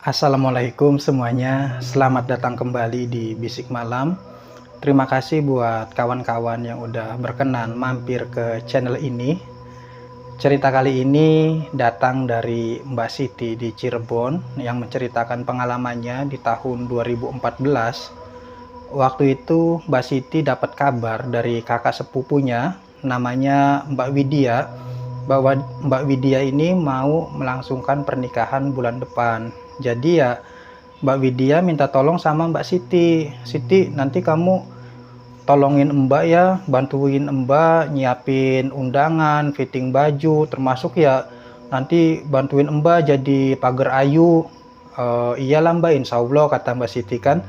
Assalamualaikum semuanya, selamat datang kembali di Bisik Malam. Terima kasih buat kawan-kawan yang udah berkenan mampir ke channel ini. Cerita kali ini datang dari Mbak Siti di Cirebon yang menceritakan pengalamannya di tahun 2014. Waktu itu Mbak Siti dapat kabar dari kakak sepupunya namanya Mbak Widya, bahwa Mbak Widya ini mau melangsungkan pernikahan bulan depan. Jadi ya Mbak Widya minta tolong sama Mbak Siti. Siti, nanti kamu tolongin Mbak ya, bantuin Mbak nyiapin undangan, fitting baju, termasuk ya nanti bantuin Mbak jadi pagar ayu. Iyalah Mbak, insya Allah, kata Mbak Siti kan.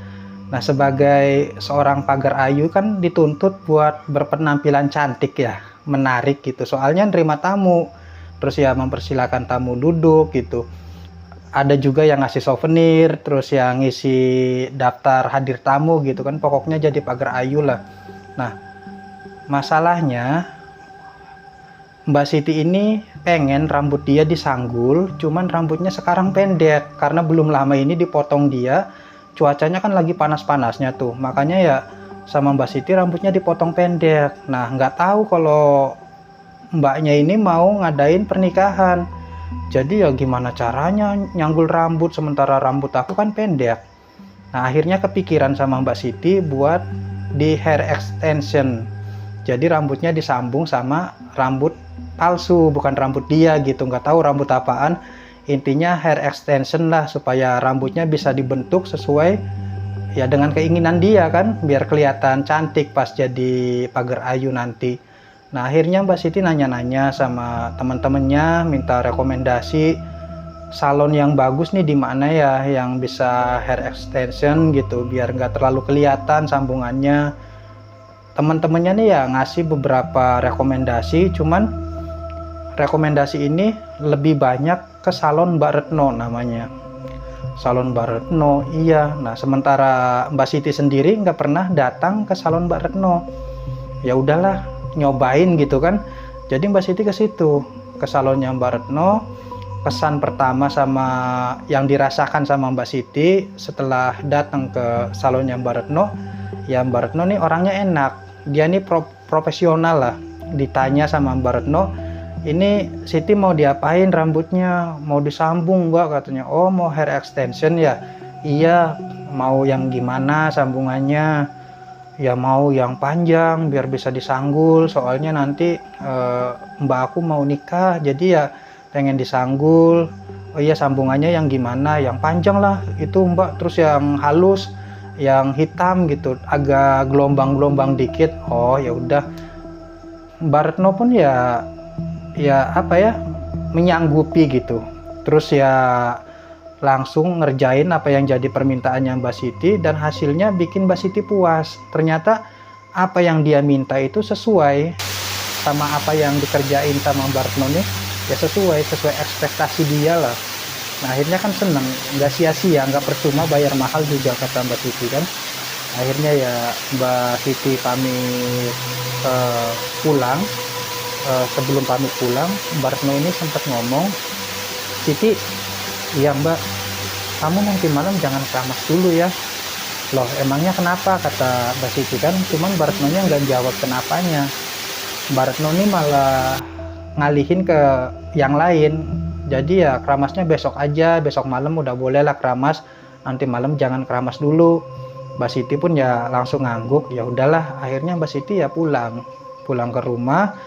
Nah, sebagai seorang pagar ayu kan dituntut buat berpenampilan cantik ya, menarik gitu. Soalnya nerima tamu, terus ya mempersilahkan tamu duduk gitu. Ada juga yang ngasih souvenir, terus yang ngisi daftar hadir tamu gitu kan. Pokoknya jadi pagar ayu lah. Nah, masalahnya Mbak Siti ini pengen rambut dia disanggul, cuman rambutnya sekarang pendek karena belum lama ini dipotong dia. Cuacanya kan lagi panas-panasnya tuh, makanya ya sama Mbak Siti rambutnya dipotong pendek. Nah, nggak tahu kalau mbaknya ini mau ngadain pernikahan. Jadi ya gimana caranya nyanggul rambut sementara rambut aku kan pendek. Nah, akhirnya kepikiran sama Mbak Siti buat di hair extension. Jadi rambutnya disambung sama rambut palsu, bukan rambut dia gitu. Nggak tahu rambut apaan. Intinya hair extension lah, supaya rambutnya bisa dibentuk sesuai ya dengan keinginan dia kan, biar kelihatan cantik pas jadi pagar ayu nanti. Nah, akhirnya Mbak Siti nanya-nanya sama teman-temannya, minta rekomendasi salon yang bagus nih di mana ya yang bisa hair extension gitu, biar nggak terlalu kelihatan sambungannya. Teman-temannya nih ya ngasih beberapa rekomendasi, cuman rekomendasi ini lebih banyak ke salon Mbak Retno namanya. Salon Mbak Retno, iya. Nah, sementara Mbak Siti sendiri nggak pernah datang ke salon Mbak Retno. Ya udahlah, nyobain gitu kan. Jadi Mbak Siti ke situ, ke salonnya Mbak Retno. Pesan pertama sama yang dirasakan sama Mbak Siti setelah datang ke salonnya Mbak Retno, ya Mbak Retno nih orangnya enak. Dia nih profesional lah. Ditanya sama Mbak Retno, ini Siti mau diapain rambutnya? Mau disambung Mbak, katanya. Oh, mau hair extension ya? Iya. Mau yang gimana sambungannya? Ya mau yang panjang biar bisa disanggul, soalnya nanti mbak aku mau nikah, jadi ya pengen disanggul. Oh iya, sambungannya yang gimana? Yang panjang lah itu Mbak, terus yang halus, yang hitam gitu, agak gelombang-gelombang dikit. Oh ya udah, Mbak Retno pun ya apa ya, menyanggupi gitu. Terus ya langsung ngerjain apa yang jadi permintaannya Mbak Siti, dan hasilnya bikin Mbak Siti puas. Ternyata apa yang dia minta itu sesuai sama apa yang dikerjain sama Mbak Retno nih, ya sesuai ekspektasi dia lah. Nah, akhirnya kan seneng, nggak sia-sia, nggak percuma bayar mahal juga, kata Mbak Siti kan. Akhirnya ya Mbak Siti pamit pulang. Sebelum pamit pulang, Mbak Retno ini sempat ngomong, Siti, iya Mbak, kamu nanti malam jangan keramas dulu ya. Loh, emangnya kenapa, kata Mbak Siti kan. Cuman Mbak Retnonya nggak jawab kenapanya. Mbak Retno ini malah ngalihin ke yang lain. Jadi ya keramasnya besok aja, besok malam udah boleh lah keramas, nanti malam jangan keramas dulu. Mbak Siti pun ya langsung ngangguk. Ya udahlah, akhirnya Mbak Siti ya pulang ke rumah.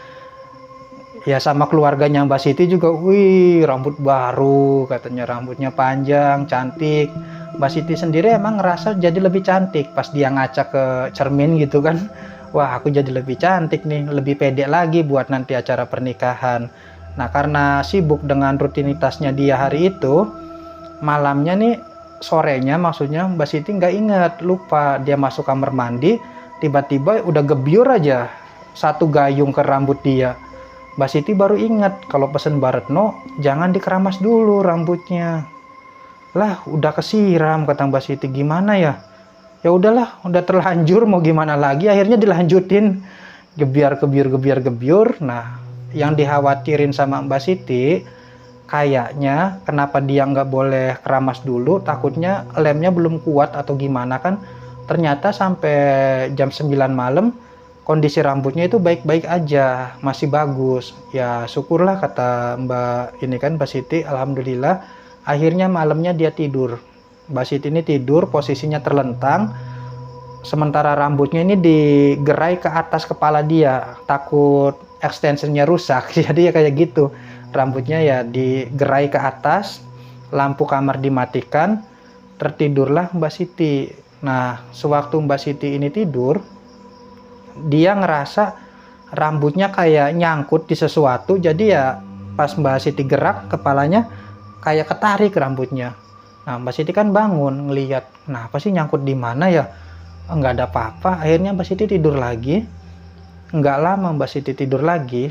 Ya sama keluarganya Mbak Siti juga, wih rambut baru, katanya rambutnya panjang, cantik. Mbak Siti sendiri emang ngerasa jadi lebih cantik pas dia ngaca ke cermin gitu kan. Wah, aku jadi lebih cantik nih, lebih pede lagi buat nanti acara pernikahan. Nah, karena sibuk dengan rutinitasnya dia hari itu, malamnya nih, sorenya maksudnya, Mbak Siti nggak inget, lupa dia masuk kamar mandi, tiba-tiba udah gebyur aja satu gayung ke rambut dia. Mbak Siti baru ingat kalau pesen Mbak Retno jangan dikeramas dulu rambutnya. Lah, udah kesiram, kata Mbak Siti, gimana ya? Ya udahlah, udah terlanjur, mau gimana lagi? Akhirnya dilanjutin, gebyur. Nah, yang dikhawatirin sama Mbak Siti, kayaknya kenapa dia nggak boleh keramas dulu, takutnya lemnya belum kuat atau gimana kan. Ternyata sampai jam 9 malam kondisi rambutnya itu baik-baik aja, masih bagus. Ya syukurlah kata Mbak ini kan, Mbak Siti, alhamdulillah akhirnya malamnya dia tidur. Mbak Siti ini tidur posisinya terlentang, sementara rambutnya ini digerai ke atas kepala dia, takut extensionnya rusak. Jadi ya kayak gitu, rambutnya ya digerai ke atas, lampu kamar dimatikan, tertidurlah Mbak Siti. Nah sewaktu Mbak Siti ini tidur, dia ngerasa rambutnya kayak nyangkut di sesuatu. Jadi ya pas Mbak Siti gerak kepalanya kayak ketarik rambutnya. Nah Mbak Siti kan bangun ngelihat, nah apa sih nyangkut di mana ya, nggak ada apa-apa. Akhirnya Mbak Siti tidur lagi. Nggak lama Mbak Siti tidur lagi,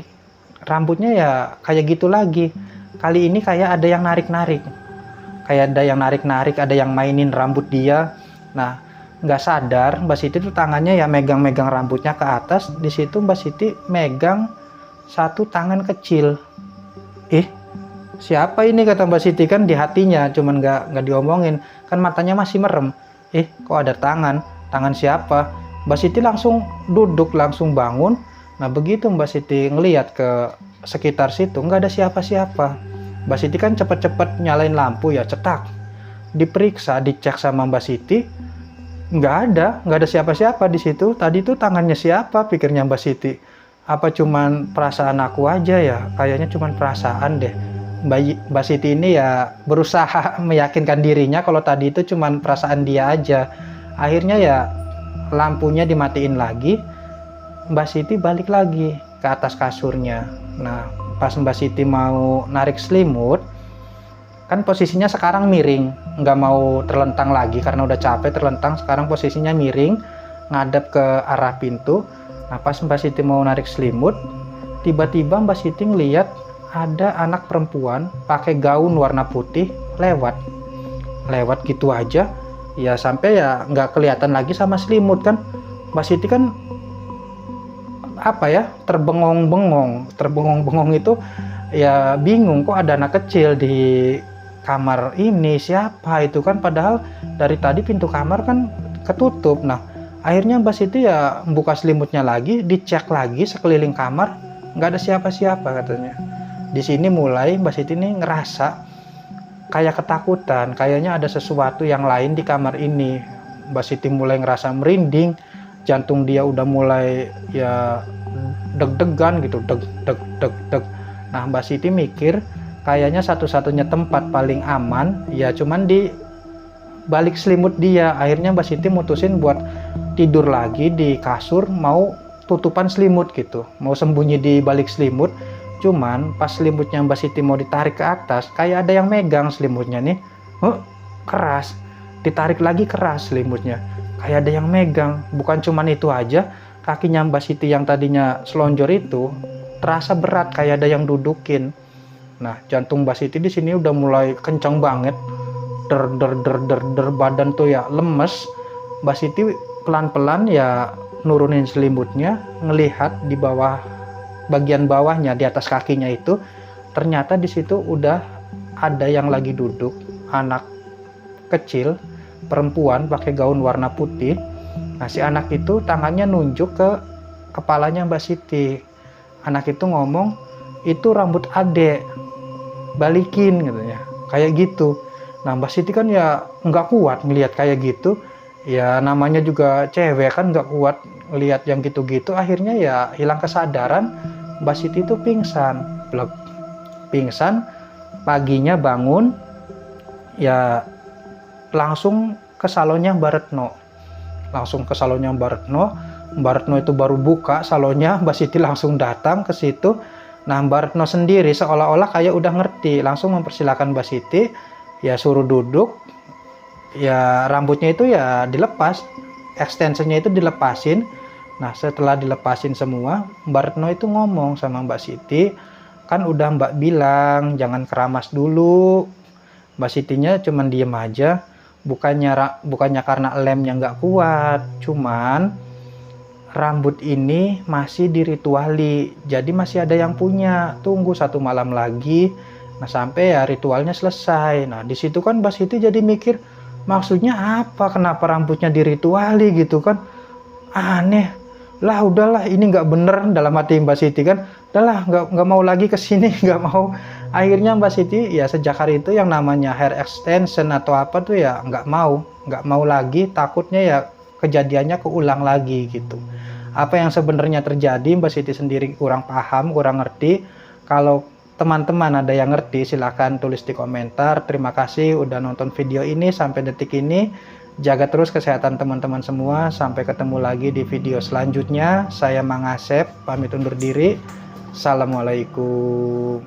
rambutnya ya kayak gitu lagi. Kali ini kayak ada yang narik-narik, ada yang mainin rambut dia. Nah nggak sadar Mbak Siti tuh tangannya ya megang-megang rambutnya ke atas. Di situ Mbak Siti megang satu tangan kecil. Siapa ini, kata Mbak Siti kan di hatinya, cuman nggak diomongin kan, matanya masih merem. Kok ada tangan siapa? Mbak Siti langsung duduk, langsung bangun. Nah begitu Mbak Siti ngelihat ke sekitar situ, nggak ada siapa-siapa. Mbak Siti kan cepet-cepet nyalain lampu ya, cetak, diperiksa, dicek sama Mbak Siti, nggak ada siapa-siapa di situ. Tadi tuh tangannya siapa, pikirnya Mbak Siti. Apa cuman perasaan aku aja ya? Kayaknya cuman perasaan deh. Mbak Siti ini ya berusaha meyakinkan dirinya kalau tadi itu cuman perasaan dia aja. Akhirnya ya lampunya dimatiin lagi, Mbak Siti balik lagi ke atas kasurnya. Nah pas Mbak Siti mau narik selimut, kan posisinya sekarang miring, nggak mau terlentang lagi karena udah capek terlentang. Sekarang posisinya miring, ngadep ke arah pintu. Nah pas Mbak Siti mau narik selimut, tiba-tiba Mbak Siti ngeliat ada anak perempuan pakai gaun warna putih lewat gitu aja ya, sampai ya nggak kelihatan lagi sama selimut kan. Mbak Siti kan apa ya, terbengong-bengong itu ya, bingung kok ada anak kecil di kamar ini, siapa itu kan, padahal dari tadi pintu kamar kan ketutup. Nah akhirnya Mbak Siti ya buka selimutnya lagi, dicek lagi sekeliling kamar, nggak ada siapa-siapa katanya. Di sini mulai Mbak Siti ini ngerasa kayak ketakutan, kayaknya ada sesuatu yang lain di kamar ini. Mbak Siti mulai ngerasa merinding, jantung dia udah mulai ya deg-degan gitu, deg. Nah Mbak Siti mikir kayaknya satu-satunya tempat paling aman ya cuman di balik selimut dia. Akhirnya Mbak Siti mutusin buat tidur lagi di kasur, mau tutupan selimut gitu, mau sembunyi di balik selimut. Cuman pas selimutnya Mbak Siti mau ditarik ke atas, kayak ada yang megang selimutnya nih. Keras, ditarik lagi keras selimutnya, kayak ada yang megang. Bukan cuman itu aja, kakinya Mbak Siti yang tadinya selonjor itu terasa berat, kayak ada yang dudukin. Nah jantung Mbak Siti di sini udah mulai kencang banget, der, badan tuh ya lemes. Mbak Siti pelan-pelan ya nurunin selimutnya, ngelihat di bawah, bagian bawahnya, di atas kakinya itu ternyata di situ udah ada yang lagi duduk, anak kecil perempuan pakai gaun warna putih. Nah si anak itu tangannya nunjuk ke kepalanya Mbak Siti. Anak itu ngomong, itu rambut adek, balikin katanya, kayak gitu. Nah Mbak Siti kan ya nggak kuat ngelihat kayak gitu ya, namanya juga cewek kan nggak kuat ngelihat yang gitu-gitu. Akhirnya ya hilang kesadaran, Mbak Siti itu pingsan. Paginya bangun ya langsung ke salonnya Mbak Retno. Mbak Retno itu baru buka salonnya, Mbak Siti langsung datang ke situ. Nah Mbak Retno sendiri seolah-olah kayak udah ngerti, langsung mempersilahkan Mbak Siti, ya suruh duduk, ya rambutnya itu ya dilepas, extensionnya itu dilepasin. Nah setelah dilepasin semua, Mbak Retno itu ngomong sama Mbak Siti, kan udah Mbak bilang jangan keramas dulu. Mbak Sitinya cuman diem aja, bukannya karena lemnya nggak kuat, cuman rambut ini masih dirituali, jadi masih ada yang punya. Tunggu 1 malam lagi, Nah sampai ya ritualnya selesai. Nah di situ kan Mbak Siti jadi mikir, maksudnya apa, kenapa rambutnya dirituali gitu kan, aneh lah. Udahlah ini nggak bener dalam hati Mbak Siti kan, udahlah nggak mau lagi kesini, nggak mau. Akhirnya Mbak Siti ya sejak hari itu yang namanya hair extension atau apa tuh ya nggak mau lagi, takutnya ya kejadiannya keulang lagi gitu. Apa yang sebenarnya terjadi Mbak Siti sendiri kurang paham, kurang ngerti. Kalau teman-teman ada yang ngerti silahkan tulis di komentar. Terima kasih udah nonton video ini sampai detik ini. Jaga terus kesehatan teman-teman semua. Sampai ketemu lagi di video selanjutnya. Saya Mang Asep pamit undur diri. Assalamualaikum.